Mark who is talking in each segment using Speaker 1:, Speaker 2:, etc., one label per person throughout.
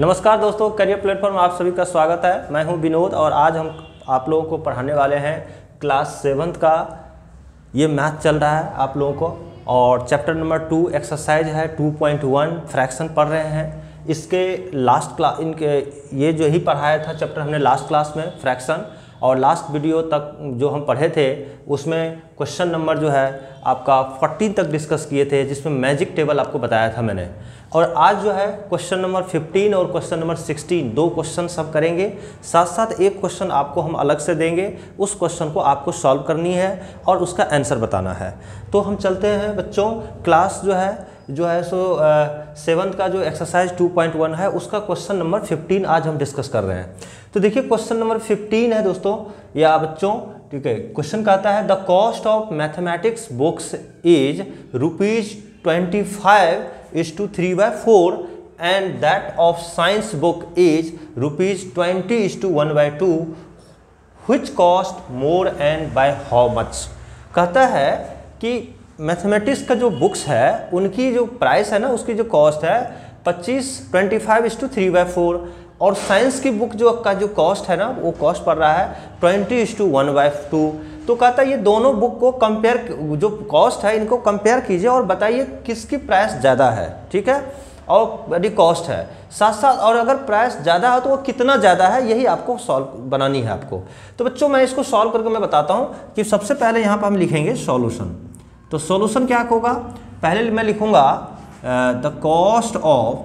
Speaker 1: नमस्कार दोस्तों, career platform आप सभी का स्वागत है। मैं हूं विनोद और आज हम आप लोगों को पढ़ाने वाले हैं क्लास 7th का ये मैथ चल रहा है आप लोगों को, और चैप्टर नंबर 2 एक्सरसाइज है 2.1 फ्रैक्शन पढ़ रहे हैं। इसके लास्ट क्लास इनके ये जो ही पढ़ाया था चैप्टर हमने लास्ट क्लास में फ्रैक्शन, और लास्ट वीडियो तक जो हम पढ़े थे उसमें क्वेश्चन नंबर जो है आपका 14 तक डिस्कस किए थे, जिसमें मैजिक टेबल आपको बताया था मैंने। और आज जो है क्वेश्चन नंबर 15 और क्वेश्चन नंबर 16 दो क्वेश्चन सब करेंगे, साथ साथ एक क्वेश्चन आपको हम अलग से देंगे। उस क्वेश्चन को आपको सॉल्व करनी है और उसका आंसर बताना है। तो हम चलते हैं बच्चों, क्लास जो है सो 7th का जो एक्सरसाइज 2.1 है उसका क्वेश्चन नंबर 15 आज हम डिस्कस कर रहे हैं। तो देखिए क्वेश्चन नंबर 15 है दोस्तों या बच्चों, ठीक है। क्वेश्चन कहता है the cost of mathematics books is ₹25:3/4 and that of science book is ₹20:1/2, which cost more and by how much. कहता है कि मैथमेटिक्स का जो बुक्स है उनकी जो प्राइस है ना, उसकी जो कॉस्ट है 25:3/4, और साइंस की बुक का जो कॉस्ट है ना वो कॉस्ट पड़ रहा है 20:1/2। तो कहता है ये दोनों बुक को कंपेयर, जो कॉस्ट है इनको कंपेयर कीजिए और बताइए किसकी प्राइस ज़्यादा है, ठीक है, और बड़ी कॉस्ट है साथ साथ, और अगर प्राइस ज़्यादा है तो वो कितना ज़्यादा है, यही आपको सॉल्व बनानी है आपको। तो बच्चों मैं इसको सॉल्व करके मैं बताता हूँ कि सबसे पहले यहाँ पर हम लिखेंगे सॉल्यूशन। तो सॉल्यूशन क्या होगा, पहले मैं लिखूँगा the cost of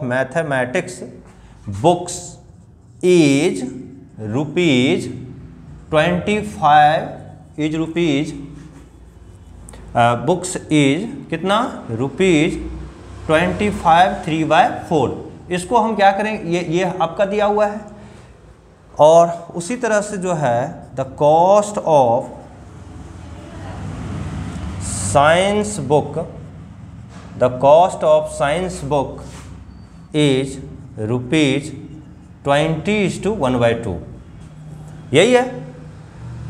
Speaker 1: mathematics books is ₹25 books is कितना ₹25:3/4। इसको हम क्या करेंगे, ये आपका दिया हुआ है, और उसी तरह से जो है the cost of science book is ₹20:1/2, यही है।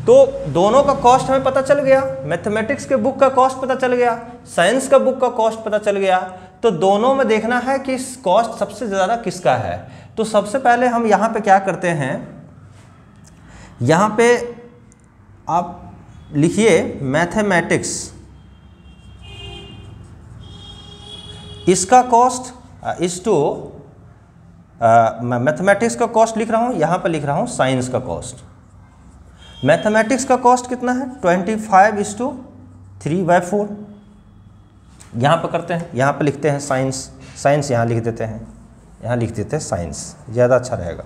Speaker 1: तो दोनों का कॉस्ट हमें पता चल गया, मैथमेटिक्स के बुक का कॉस्ट पता चल गया, साइंस का बुक का कॉस्ट पता चल गया। तो दोनों में देखना है कि कॉस्ट सबसे ज़्यादा किसका है। तो सबसे पहले हम यहाँ पे क्या करते हैं, यहाँ पे आप लिखिए मैथमेटिक्स, इसका कॉस्ट इज टू मैथमेटिक्स का कॉस्ट लिख रहा हूँ, यहाँ पे लिख रहा हूँ साइंस का कॉस्ट। मैथमेटिक्स का कॉस्ट कितना है 25:3/4। यहाँ पे करते हैं, यहाँ पे लिखते हैं साइंस यहाँ लिख देते हैं, यहाँ लिख देते हैं साइंस, ज़्यादा अच्छा रहेगा।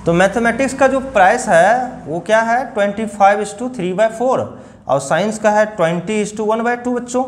Speaker 1: तो मैथमेटिक्स का जो प्राइस है वो क्या है 25:3/4, और साइंस का है 20:1/2 बच्चों।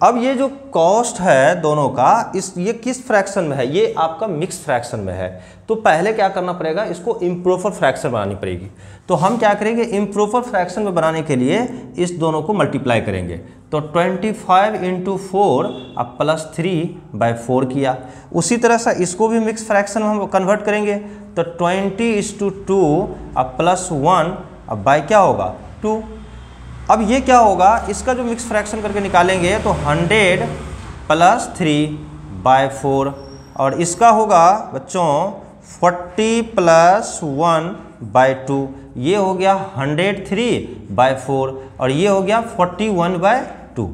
Speaker 1: अब ये जो कॉस्ट है दोनों का, ये किस फ्रैक्शन में है, ये आपका मिक्स फ्रैक्शन में है। तो पहले क्या करना पड़ेगा, इसको इम्प्रॉपर फ्रैक्शन बनानी पड़ेगी। तो हम क्या करेंगे, इम्प्रॉपर फ्रैक्शन में बनाने के लिए इस दोनों को मल्टीप्लाई करेंगे। तो 25 × 4 अब +3/4 किया। उसी तरह से इसको भी मिक्स फ्रैक्शन में हम कन्वर्ट करेंगे। तो 20:2 अब +1 अब बाय क्या होगा 2। अब ये क्या होगा, इसका जो मिक्स फ्रैक्शन करके निकालेंगे तो 100 + 3/4, और इसका होगा बच्चों 40 + 1/2। ये हो गया 103/4, और ये हो गया 41/2।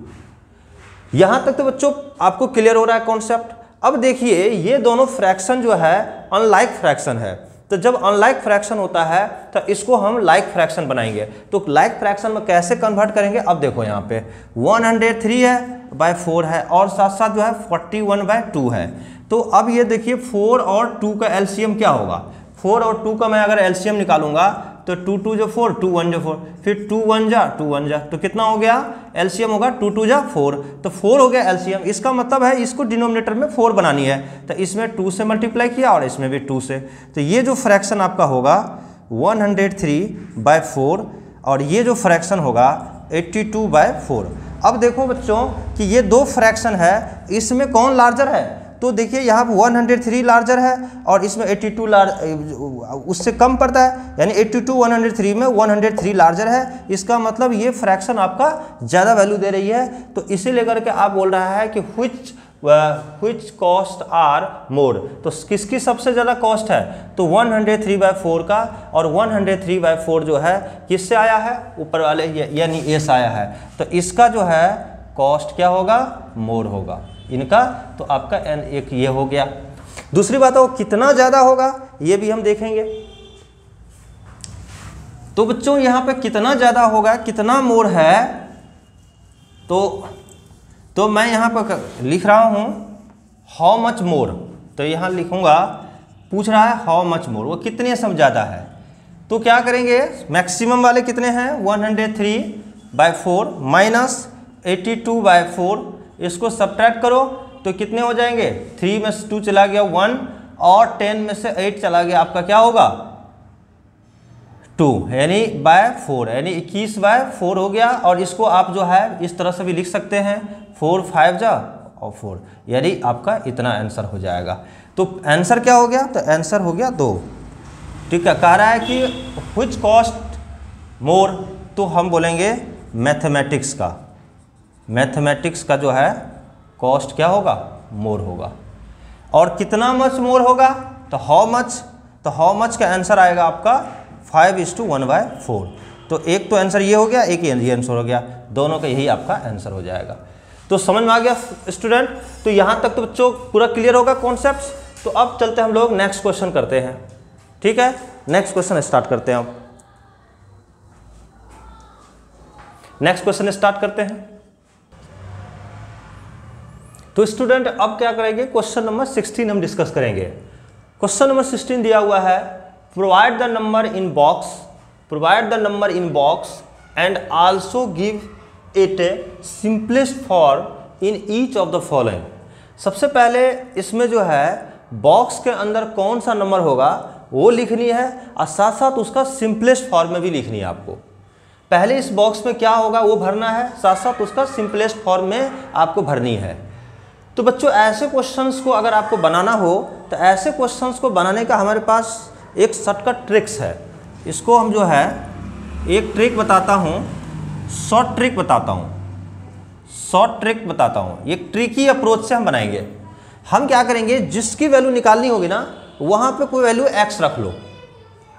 Speaker 1: यहाँ तक तो बच्चों आपको क्लियर हो रहा है कॉन्सेप्ट। अब देखिए ये दोनों फ्रैक्शन जो है अनलाइक फ्रैक्शन है। तो जब अनलाइक फ्रैक्शन होता है तो इसको हम लाइक फ्रैक्शन बनाएंगे। तो लाइक फ्रैक्शन में कैसे कन्वर्ट करेंगे, अब देखो यहाँ पे 103/4 है और साथ साथ जो है 41/2 है। तो अब ये देखिए 4 और 2 का एलसीएम क्या होगा, 4 और 2 का मैं अगर एलसीएम निकालूंगा तो 2 2 जो 4, 2 1 जो 4, फिर 2 1 जा 2 1 जा, तो कितना हो गया एलसीएम होगा 2 2 जा 4, तो 4 हो गया एलसीएम। इसका मतलब है इसको डिनोमिनेटर में 4 बनानी है, तो इसमें 2 से मल्टीप्लाई किया और इसमें भी 2 से। तो ये जो फ्रैक्शन आपका होगा 103/4, और ये जो फ्रैक्शन होगा 82/4। अब देखो बच्चों कि ये दो फ्रैक्शन है, इसमें कौन लार्जर है, तो देखिए यहाँ पर 103 लार्जर है और इसमें 82 उससे कम पड़ता है, यानी 82 103 में 103 लार्जर है। इसका मतलब ये फ्रैक्शन आपका ज़्यादा वैल्यू दे रही है। तो इसी लेकर के आप बोल रहा है कि which कॉस्ट आर मोर, तो किसकी सबसे ज़्यादा कॉस्ट है, तो 103/4 का, और 103/4 जो है किससे आया है, ऊपर वाले यानी एस आया है, तो इसका जो है कॉस्ट क्या होगा, मोर होगा इनका। तो आपका एन एक ये हो गया। दूसरी बात है वो कितना ज़्यादा होगा ये भी हम देखेंगे। तो बच्चों यहाँ पे कितना ज़्यादा होगा, कितना मोर है, तो मैं यहाँ पर लिख रहा हूँ हाउ मच मोर, तो यहाँ लिखूँगा, पूछ रहा है हाउ मच मोर, वो कितने से ज़्यादा है। तो क्या करेंगे, मैक्सिमम वाले कितने हैं 103/4 माइनस 82/4, इसको सब्ट्रैक्ट करो तो कितने हो जाएंगे, 3 में से 2 चला गया 1 और 10 में से 8 चला गया, आपका क्या होगा 2, यानी /4, यानी 21/4 हो गया। और इसको आप जो है इस तरह से भी लिख सकते हैं 4 5 जा और 4, यानी आपका इतना आंसर हो जाएगा। तो आंसर क्या हो गया, तो आंसर हो गया 2। ठीक है, कह रहा है कि व्हिच कॉस्ट मोर, तो हम बोलेंगे मैथमेटिक्स का, मैथमेटिक्स का जो है कॉस्ट क्या होगा, मोर होगा। और कितना मच मोर होगा, तो हाउ मच का आंसर आएगा आपका 5:1/4। तो एक तो आंसर ये हो गया, एक ये आंसर हो गया, दोनों का यही आपका आंसर हो जाएगा। तो समझ में आ गया स्टूडेंट। तो यहाँ तक तो बच्चों पूरा क्लियर होगा कॉन्सेप्ट्स। तो अब चलते हम लोग नेक्स्ट क्वेश्चन करते हैं। ठीक है, नेक्स्ट क्वेश्चन स्टार्ट करते हैं। अब नेक्स्ट क्वेश्चन स्टार्ट करते हैं। तो स्टूडेंट अब क्या करेंगे, क्वेश्चन नंबर 16 हम डिस्कस करेंगे। क्वेश्चन नंबर 16 दिया हुआ है, provide the number in box and also give it simplest form in each of the following. सबसे पहले इसमें जो है बॉक्स के अंदर कौन सा नंबर होगा वो लिखनी है, और साथ साथ उसका सिंपलेस्ट फॉर्म में भी लिखनी है आपको। पहले इस बॉक्स में क्या होगा वो भरना है, साथ साथ उसका सिंपलेस्ट फॉर्म में आपको भरनी है। तो बच्चों ऐसे क्वेश्चंस को अगर आपको बनाना हो तो ऐसे क्वेश्चंस को बनाने का हमारे पास एक शॉर्टकट ट्रिक्स है। इसको हम जो है एक ट्रिक बताता हूँ, शॉर्ट ट्रिक बताता हूँ। एक ट्रिकी अप्रोच से हम बनाएंगे। हम क्या करेंगे, जिसकी वैल्यू निकालनी होगी ना वहाँ पे कोई वैल्यू x रख लो,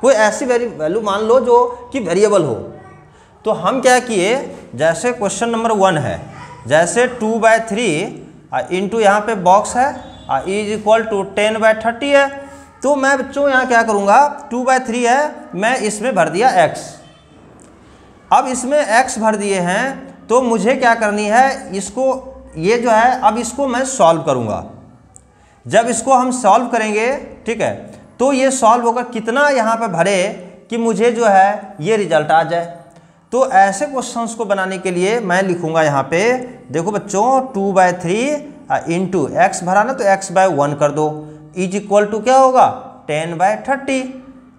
Speaker 1: कोई ऐसी वैल्यू मान लो जो कि वेरिएबल हो। तो हम क्या किए, जैसे क्वेश्चन नंबर 1 है, जैसे 2/3 इंटू यहाँ पे बॉक्स है इज इक्वल टू 10/30 है। तो मैं बच्चों यहाँ क्या करूँगा, 2/3 है, मैं इसमें भर दिया x। अब इसमें x भर दिए हैं तो मुझे क्या करनी है, इसको ये जो है अब इसको मैं सॉल्व करूँगा। जब इसको हम सॉल्व करेंगे, ठीक है, तो ये सॉल्व होकर कितना यहाँ पे भरे कि मुझे जो है ये रिजल्ट आ जाए। तो ऐसे क्वेश्चंस को बनाने के लिए मैं लिखूँगा यहाँ पे, देखो बच्चों 2/3 इंटू एक्स भरा ना, तो x/1 कर दो, इज इक्वल टू क्या होगा 10/30।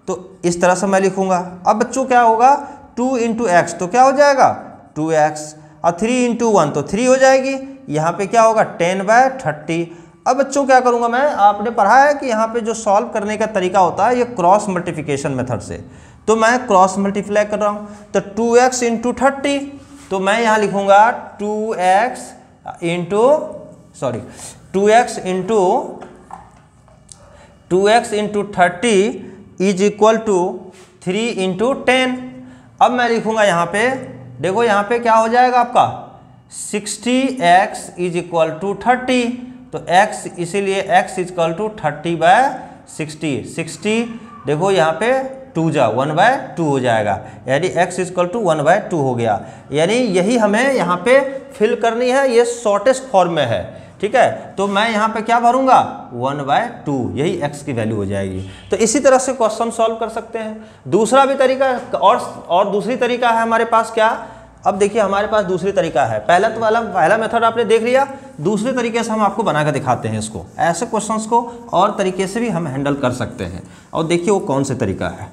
Speaker 1: तो इस तरह से मैं लिखूँगा। अब बच्चों क्या होगा, 2 इंटू एक्स तो क्या हो जाएगा 2x, और 3 इंटू 1 तो 3 हो जाएगी। यहाँ पे क्या होगा 10/30। अब बच्चों क्या करूँगा मैं, आपने पढ़ा है कि यहाँ पे जो सॉल्व करने का तरीका होता है ये क्रॉस मल्टीप्लिकेशन मेथड से, तो मैं क्रॉस मल्टीप्लाई कर रहा हूँ। तो 2x इंटू 30, तो मैं यहाँ लिखूँगा 2x into 30 is equal to 3 into 10। अब मैं लिखूँगा यहाँ पे, देखो यहाँ पे क्या हो जाएगा आपका 60x इज इक्वल टू 30। तो x इसीलिए x इज इक्वल टू 30/60। 60 देखो यहाँ पे 2 जा 1/2 हो जाएगा, यानी x इज इक्वल टू 1/2 हो गया। यानी यही हमें यहाँ पे फिल करनी है, ये शॉर्टेस्ट फॉर्म में है। ठीक है, तो मैं यहाँ पे क्या भरूंगा 1/2, यही x की वैल्यू हो जाएगी। तो इसी तरह से क्वेश्चन सॉल्व कर सकते हैं। दूसरा भी तरीका और दूसरी तरीका है हमारे पास क्या, अब देखिए हमारे पास दूसरी तरीका है। पहला मेथड आपने देख लिया, दूसरे तरीके से हम आपको बना कर दिखाते हैं इसको। ऐसे क्वेश्चंस को और तरीके से भी हम हैंडल कर सकते हैं, और देखिए वो कौन से तरीका है।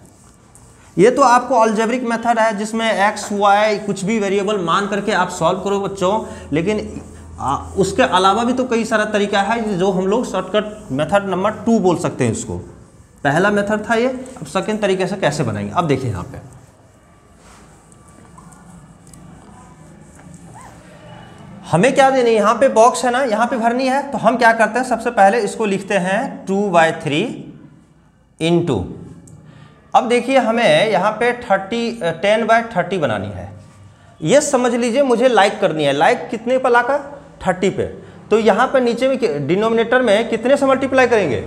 Speaker 1: ये तो आपको अलजेब्रिक मेथड है जिसमें x y कुछ भी वेरिएबल मान करके आप सॉल्व करो बच्चों, लेकिन उसके अलावा भी तो कई सारा तरीका है जो हम लोग शॉर्टकट मेथड नंबर 2 बोल सकते हैं इसको। पहला मेथड था ये, अब सेकेंड तरीके से कैसे बनाएंगे। अब देखिए यहाँ पे हमें क्या देनी है, यहाँ पे बॉक्स है ना, यहाँ पे भरनी है। तो हम क्या करते हैं, सबसे पहले इसको लिखते हैं 2/3 इंटू, अब देखिए हमें यहाँ पे 10/30 बनानी है। ये समझ लीजिए मुझे लाइक करनी है, लाइक कितने पर लाकर 30 पे। तो यहाँ पे नीचे में डिनोमिनेटर में कितने से मल्टीप्लाई करेंगे,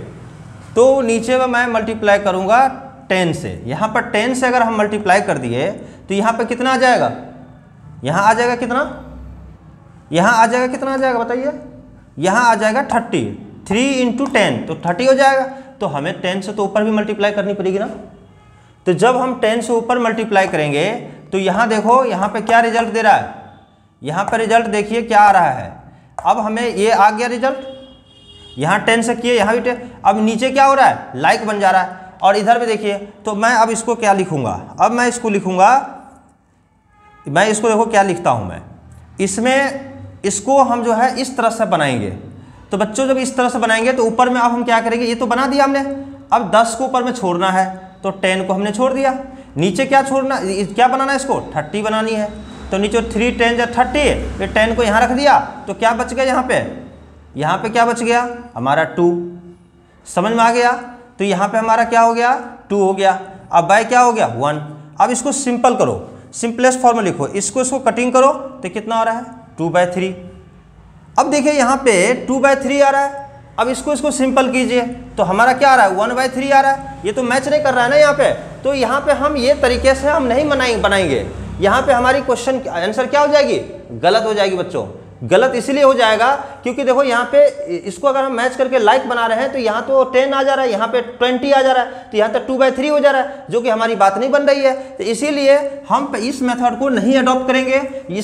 Speaker 1: तो नीचे में मैं मल्टीप्लाई करूँगा 10 से। यहाँ पर 10 से अगर हम मल्टीप्लाई कर दिए तो यहाँ पर कितना आ जाएगा, यहाँ आ जाएगा कितना, यहाँ आ जाएगा कितना आ जाएगा बताइए, यहाँ आ जाएगा 30। 3 इंटू 10 तो 30 हो जाएगा। तो हमें 10 से तो ऊपर भी मल्टीप्लाई करनी पड़ेगी ना। तो जब हम 10 से ऊपर मल्टीप्लाई करेंगे तो यहाँ देखो यहाँ पे क्या रिजल्ट दे रहा है, यहाँ पर रिजल्ट देखिए क्या आ रहा है। अब हमें ये आ गया रिजल्ट, यहाँ 10 से किए, यहाँ भी 10। अब नीचे क्या हो रहा है, लाइक बन जा रहा है। और इधर भी देखिए, तो मैं अब इसको क्या लिखूँगा, अब मैं इसको लिखूँगा, मैं इसको देखो क्या लिखता हूँ मैं इसमें, इसको हम जो है इस तरह से बनाएंगे। तो बच्चों जब इस तरह से बनाएंगे तो ऊपर में अब हम क्या करेंगे, ये तो बना दिया हमने, अब 10 को ऊपर में छोड़ना है तो 10 को हमने छोड़ दिया। नीचे क्या छोड़ना, क्या बनाना है, इसको 30 बनानी है। तो नीचे 3 10 या 30, फिर 10 को यहाँ रख दिया तो क्या बच गया, यहाँ पे क्या बच गया हमारा 2। समझ में आ गया। तो यहाँ पे हमारा क्या हो गया, 2 हो गया। अब बाय क्या हो गया 1। अब इसको सिंपल करो, सिंपलेस्ट फॉर्म में लिखो, इसको कटिंग करो तो कितना आ रहा है 2/3। अब देखिए यहाँ पे 2/3 आ रहा है। अब इसको सिंपल कीजिए तो हमारा क्या आ रहा है 1/3 आ रहा है। ये तो मैच नहीं कर रहा है ना यहाँ पे। तो यहाँ पे हम ये तरीके से हम नहीं बनाएंगे। यहाँ पे हमारी क्वेश्चन आंसर क्या हो जाएगी, गलत हो जाएगी बच्चों। गलत इसलिए हो जाएगा क्योंकि देखो यहाँ पे इसको अगर हम मैच करके लाइक बना रहे हैं तो यहाँ तो 10 आ जा रहा है, यहाँ पे 20 आ जा रहा है, तो यहाँ तक 2/3 हो जा रहा है, जो कि हमारी बात नहीं बन रही है। तो इसीलिए हम इस मेथड को नहीं अडॉप्ट करेंगे।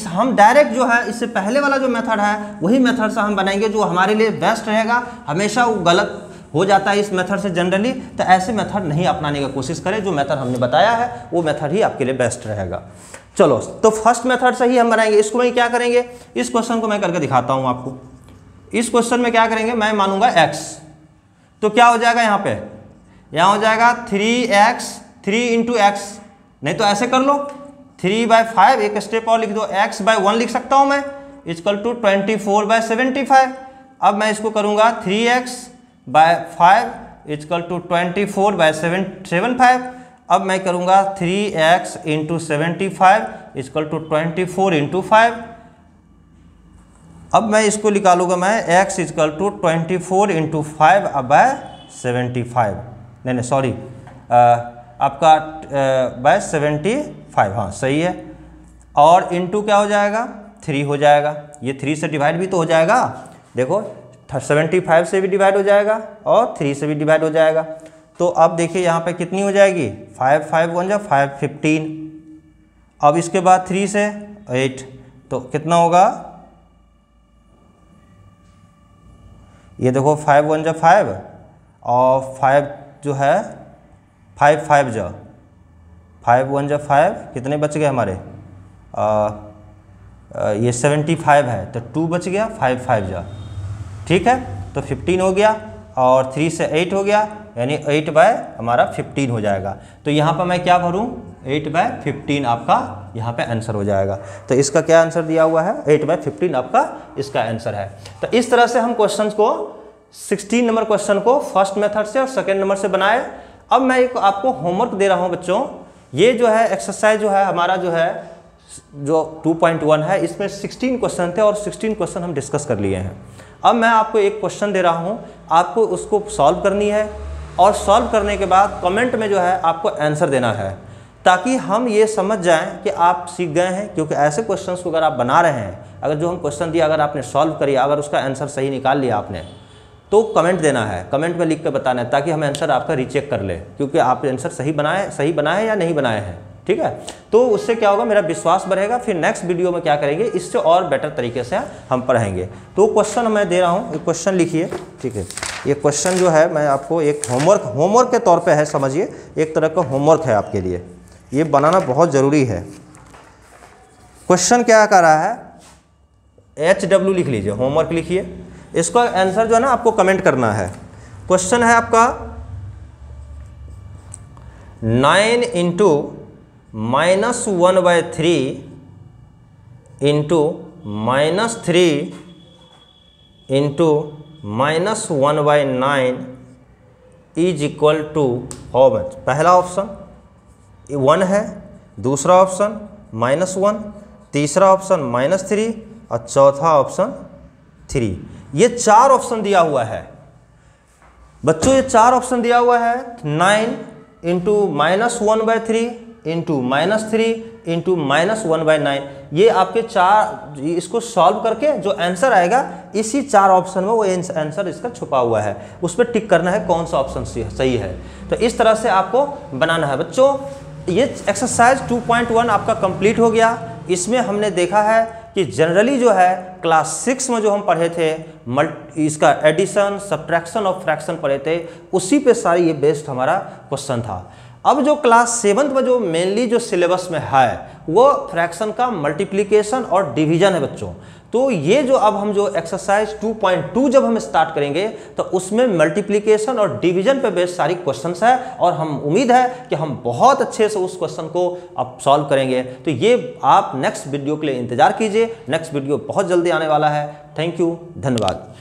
Speaker 1: हम डायरेक्ट जो है इससे पहले वाला जो मेथड है वही मेथड से हम बनाएंगे, जो हमारे लिए बेस्ट रहेगा। हमेशा वो गलत हो जाता है इस मेथड से जनरली, तो ऐसे मेथड नहीं अपनाने की कोशिश करें। जो मेथड हमने बताया है वो मेथड ही आपके लिए बेस्ट रहेगा। चलो तो फर्स्ट मेथड से ही हम बनाएंगे। इसको मैं क्या करेंगे, इस क्वेश्चन को मैं करके दिखाता हूं आपको। इस क्वेश्चन में क्या करेंगे, मैं मानूंगा x, तो क्या हो जाएगा यहाँ पे, यहाँ हो जाएगा 3x, 3 इंटू एक्स। नहीं तो ऐसे कर लो 3/5, एक स्टेप और लिख दो, x/1 लिख सकता हूं मैं, इक्वल टू 24/75। अब मैं इसको करूंगा 3x/5 इक्वल टू 24/75। अब मैं करूंगा 3x into 75 equal to 24 into 5। अब मैं इसको निकालूंगा मैं x इक्वल टू 24 इंटू 5/75। नहीं सॉरी, आपका by75, हाँ सही है। और इंटू क्या हो जाएगा 3 हो जाएगा। ये 3 से डिवाइड भी तो हो जाएगा, देखो 75 से भी डिवाइड हो जाएगा और 3 से भी डिवाइड हो जाएगा। तो अब देखिए यहाँ पे कितनी हो जाएगी, 5 5 1 जा 5 15। अब इसके बाद 3 से 8, तो कितना होगा, ये देखो 5 1 जा 5 और 5 जो है 5 5 जा 5 1 जा 5, कितने बच गए हमारे, ये 75 है तो 2 बच गया, 5 5 जा, ठीक है। तो 15 हो गया और 3 से 8 हो गया, यानी 8/15 हो जाएगा। तो यहाँ पर मैं क्या भरूँ, 8/15 आपका यहाँ पे आंसर हो जाएगा। तो इसका क्या आंसर दिया हुआ है, 8/15 आपका इसका आंसर है। तो इस तरह से हम क्वेश्चन को 16 नंबर क्वेश्चन को फर्स्ट मेथड से और सेकेंड नंबर से बनाए। अब मैं एक आपको होमवर्क दे रहा हूँ बच्चों। ये जो है एक्सरसाइज जो है हमारा जो है जो 2.1 है, इसमें 16 क्वेश्चन थे और 16 क्वेश्चन हम डिस्कस कर लिए हैं। अब मैं आपको एक क्वेश्चन दे रहा हूँ, आपको उसको सॉल्व करनी है और सॉल्व करने के बाद कमेंट में जो है आपको आंसर देना है, ताकि हम ये समझ जाएं कि आप सीख गए हैं। क्योंकि ऐसे क्वेश्चंस को अगर आप बना रहे हैं, अगर जो हम क्वेश्चन दिया अगर आपने सॉल्व करिए, अगर उसका आंसर सही निकाल लिया आपने, तो कमेंट देना है, कमेंट में लिख कर बताना है, ताकि हम आंसर आपका रीचेक कर ले, क्योंकि आप आंसर सही बनाए या नहीं बनाए हैं, ठीक है। तो उससे क्या होगा, मेरा विश्वास बढ़ेगा। फिर नेक्स्ट वीडियो में क्या करेंगे, इससे और बेटर तरीके से हम पढ़ेंगे। तो क्वेश्चन मैं दे रहा हूँ, एक क्वेश्चन लिखिए, ठीक है। ये क्वेश्चन जो है मैं आपको एक होमवर्क के तौर पे है, समझिए, एक तरह का होमवर्क है आपके लिए, ये बनाना बहुत ज़रूरी है। क्वेश्चन क्या कर रहा है, HW लिख लीजिए, होमवर्क लिखिए। इसका आंसर जो है ना आपको कमेंट करना है। क्वेश्चन है आपका 9 into -1/3 into -3 into -1/9 is equal to how much. पहला ऑप्शन 1 है, दूसरा ऑप्शन -1, तीसरा ऑप्शन -3 और चौथा ऑप्शन 3। ये 4 ऑप्शन दिया हुआ है बच्चों, ये 4 ऑप्शन दिया हुआ है। 9 इंटू -1/3 इंटू -3 इंटू -1/9, ये आपके 4, इसको सॉल्व करके जो आंसर आएगा इसी 4 ऑप्शन में वो आंसर इसका छुपा हुआ है, उस पर टिक करना है कौन सा ऑप्शन सही है। तो इस तरह से आपको बनाना है बच्चों। ये एक्सरसाइज 2.1 आपका कंप्लीट हो गया। इसमें हमने देखा है कि जनरली जो है क्लास 6 में जो हम पढ़े थे इसका एडिशन सब्ट्रैक्शन और फ्रैक्शन पढ़े थे, उसी पे सारी ये बेस्ड हमारा क्वेश्चन था। अब जो क्लास 7 में जो मेनली जो सिलेबस में है वो फ्रैक्शन का मल्टीप्लिकेशन और डिवीजन है बच्चों। तो ये जो अब हम जो एक्सरसाइज 2.2 जब हम स्टार्ट करेंगे तो उसमें मल्टीप्लिकेशन और डिवीजन पे बेस्ड सारी क्वेश्चंस है, और हम उम्मीद है कि हम बहुत अच्छे से उस क्वेश्चन को अब सॉल्व करेंगे। तो ये आप नेक्स्ट वीडियो के लिए इंतजार कीजिए, नेक्स्ट वीडियो बहुत जल्दी आने वाला है। थैंक यू, धन्यवाद।